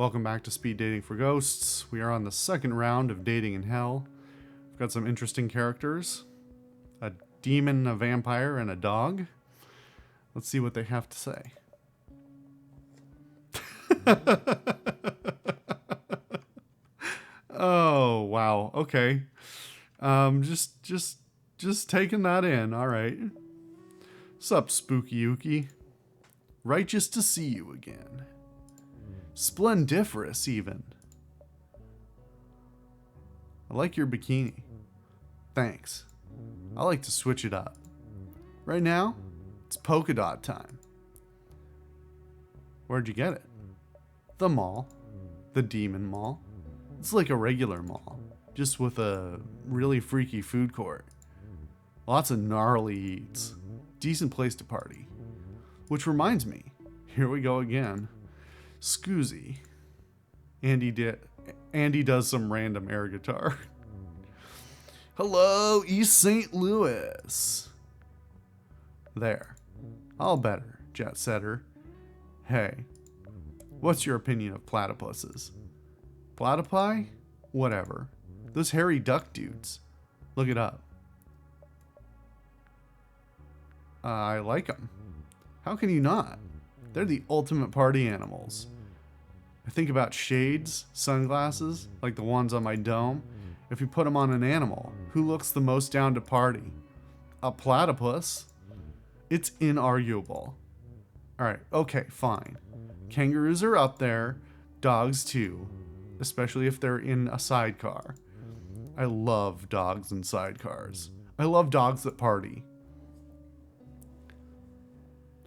Welcome back to Speed Dating for Ghosts. We are on the second round of Dating in Hell. We've got some interesting characters. A demon, a vampire, and a dog. Let's see what they have to say. Oh, wow. Okay. Just taking that in. All right. Sup, Spooky Ookie? Righteous to see you again. Splendiferous, even. I like your bikini. Thanks. I like to switch it up. Right now, it's polka dot time. Where'd you get it? The mall. The Demon Mall. It's like a regular mall, just with a really freaky food court. Lots of gnarly eats. Decent place to party. Which reminds me, here we go again. Scoozy. Andy does some random air guitar. Hello, East St. Louis. There. All better, jet setter. Hey, what's your opinion of platypuses? Platypi? Whatever. Those hairy duck dudes. Look it up. I like them. How can you not? They're the ultimate party animals. I think about shades, sunglasses, like the ones on my dome. If you put them on an animal, who looks the most down to party? A platypus? It's inarguable. Alright, okay, fine. Kangaroos are up there, dogs too, especially if they're in a sidecar. I love dogs in sidecars. I love dogs that party.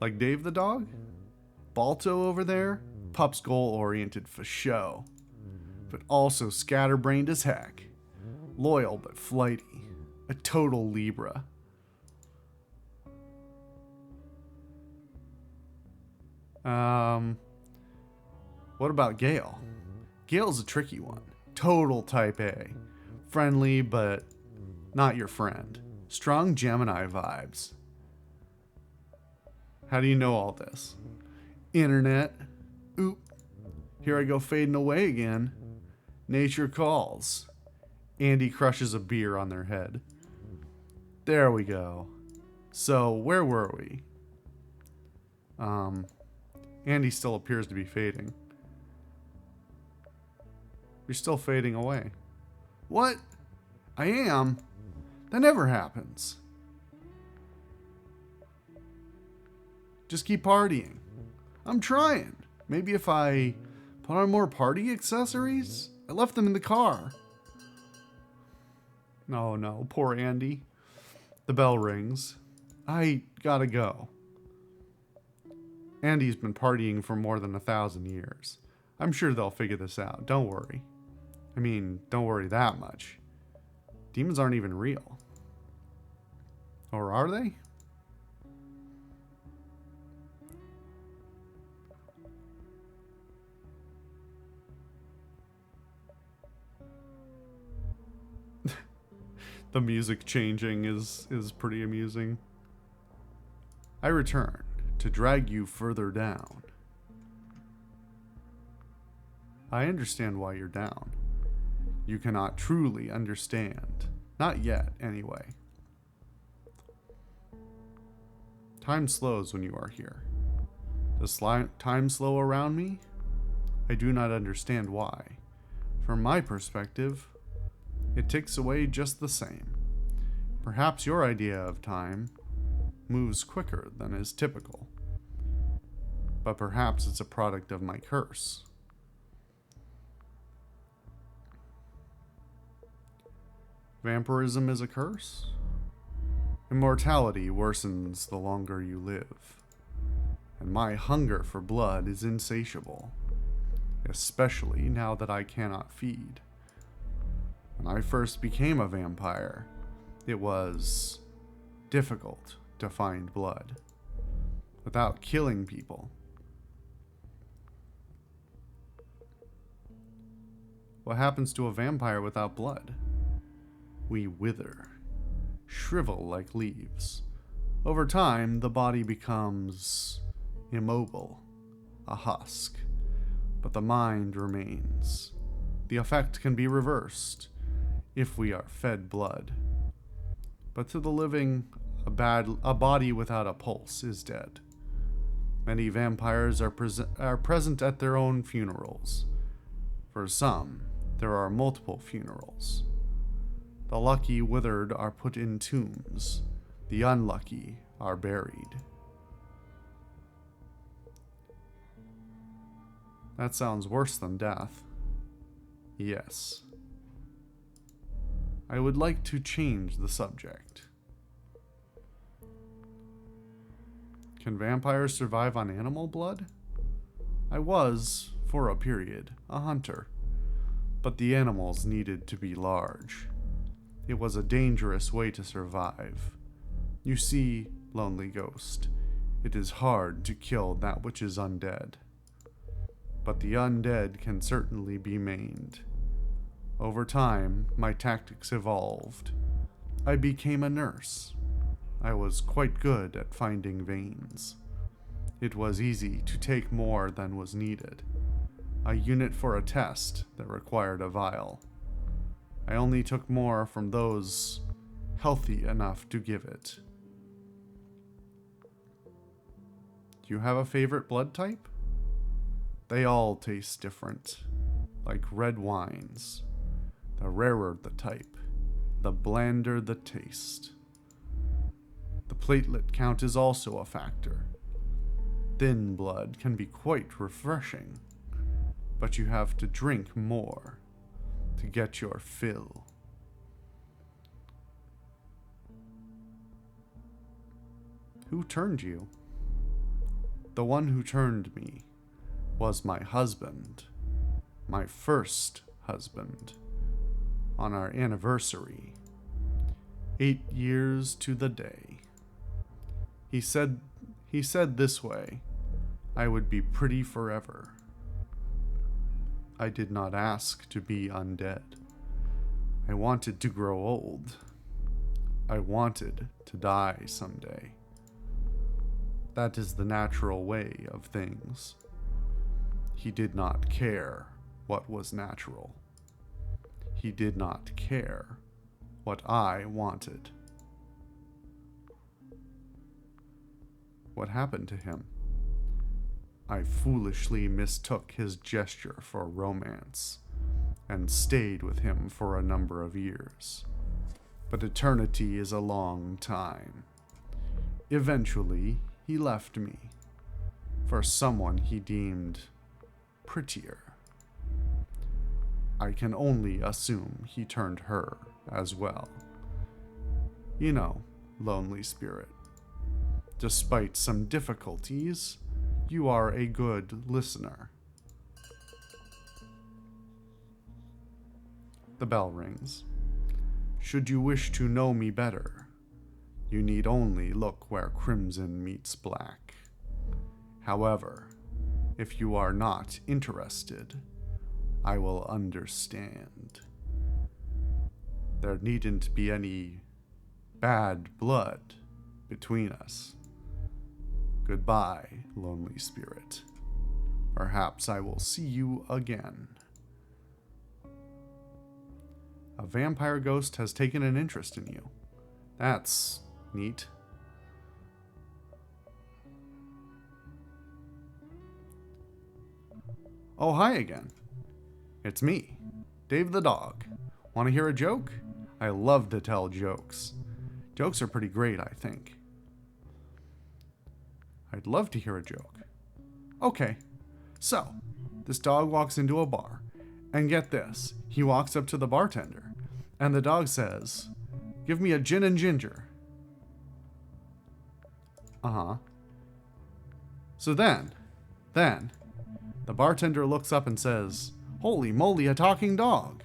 Like Dave the dog? Balto over there? Pup's goal-oriented for show. But also scatterbrained as heck. Loyal but flighty. A total Libra. What about Gale? Gale's a tricky one. Total type A. Friendly, but not your friend. Strong Gemini vibes. How do you know all this? Internet. Oop. Here I go fading away again. Nature calls. Andy crushes a beer on their head. There we go. So, where were we? Andy still appears to be fading. You're still fading away. What? I am? That never happens. Just keep partying. I'm trying. Maybe if I put on more party accessories? I left them in the car. No, poor Andy. The bell rings. I gotta go. Andy's been partying for more than 1,000 years. I'm sure they'll figure this out. Don't worry. I mean, don't worry that much. Demons aren't even real. Or are they? The music changing is pretty amusing. I return to drag you further down. I understand why you're down. You cannot truly understand. Not yet, anyway. Time slows when you are here. Does time slow around me? I do not understand why. From my perspective, it ticks away just the same. Perhaps your idea of time moves quicker than is typical. But perhaps it's a product of my curse. Vampirism is a curse? Immortality worsens the longer you live. And my hunger for blood is insatiable. Especially now that I cannot feed. When I first became a vampire, it was difficult to find blood without killing people. What happens to a vampire without blood? We wither, shrivel like leaves. Over time, the body becomes immobile, a husk. but the mind remains. The effect can be reversed if we are fed blood. But to the living, a body without a pulse is dead. Many vampires are present at their own funerals. For some, there are multiple funerals. The lucky withered are put in tombs. The unlucky are buried. That sounds worse than death. Yes. I would like to change the subject. Can vampires survive on animal blood? I was, for a period, a hunter, but the animals needed to be large. It was a dangerous way to survive. You see, Lonely Ghost, it is hard to kill that which is undead. But the undead can certainly be maimed. Over time, my tactics evolved. I became a nurse. I was quite good at finding veins. It was easy to take more than was needed. A unit for a test that required a vial. I only took more from those healthy enough to give it. Do you have a favorite blood type? They all taste different, like red wines. The rarer the type, the blander the taste. The platelet count is also a factor. Thin blood can be quite refreshing, but you have to drink more to get your fill. Who turned you? The one who turned me was my husband, my first husband, on our anniversary, 8 years to the day. He said this way, I would be pretty forever. I did not ask to be undead. I wanted to grow old. I wanted to die someday. That is the natural way of things. He did not care what was natural. He did not care what I wanted. What happened to him? I foolishly mistook his gesture for romance and stayed with him for a number of years. But eternity is a long time. Eventually, he left me for someone he deemed prettier. I can only assume he turned her as well. You know, lonely spirit. Despite some difficulties, you are a good listener. The bell rings. Should you wish to know me better, you need only look where crimson meets black. However, if you are not interested, I will understand. There needn't be any bad blood between us. Goodbye, lonely spirit. Perhaps I will see you again. A vampire ghost has taken an interest in you. That's neat. Oh, hi again. It's me, Dave the dog. Want to hear a joke? I love to tell jokes. Jokes are pretty great, I think. I'd love to hear a joke. Okay, so, this dog walks into a bar, and get this, he walks up to the bartender, and the dog says, "Give me a gin and ginger." So then, the bartender looks up and says, "Holy moly, a talking dog."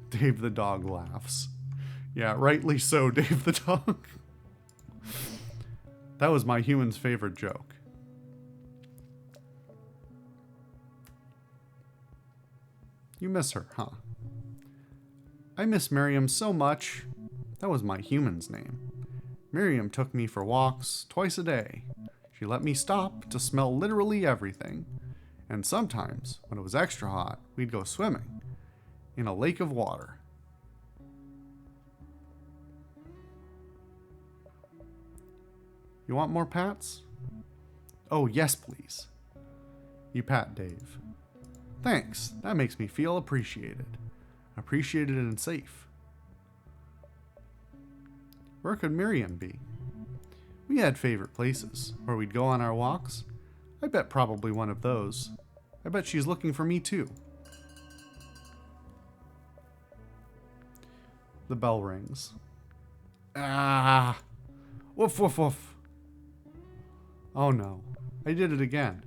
Dave the dog laughs. Yeah, rightly so, Dave the dog. That was my human's favorite joke. You miss her, huh? I miss Miriam so much. That was my human's name. Miriam took me for walks twice a day. She let me stop to smell literally everything. And sometimes, when it was extra hot, we'd go swimming in a lake of water. You want more pats? Oh, yes, please. You pat Dave. Thanks. That makes me feel appreciated. Appreciated and safe. Where could Miriam be? We had favorite places where we'd go on our walks. I bet probably one of those. I bet she's looking for me too. The bell rings. Ah! Woof, woof, woof. Oh no, I did it again.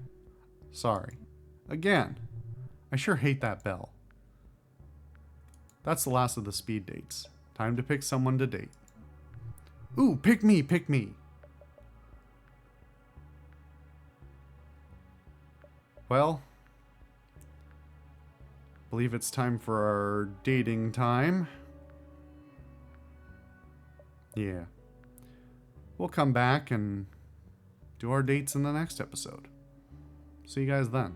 Sorry. Again. I sure hate that bell. That's the last of the speed dates. Time to pick someone to date. Ooh, pick me, pick me. Well, believe it's time for our dating time. Yeah. We'll come back and do our dates in the next episode. See you guys then.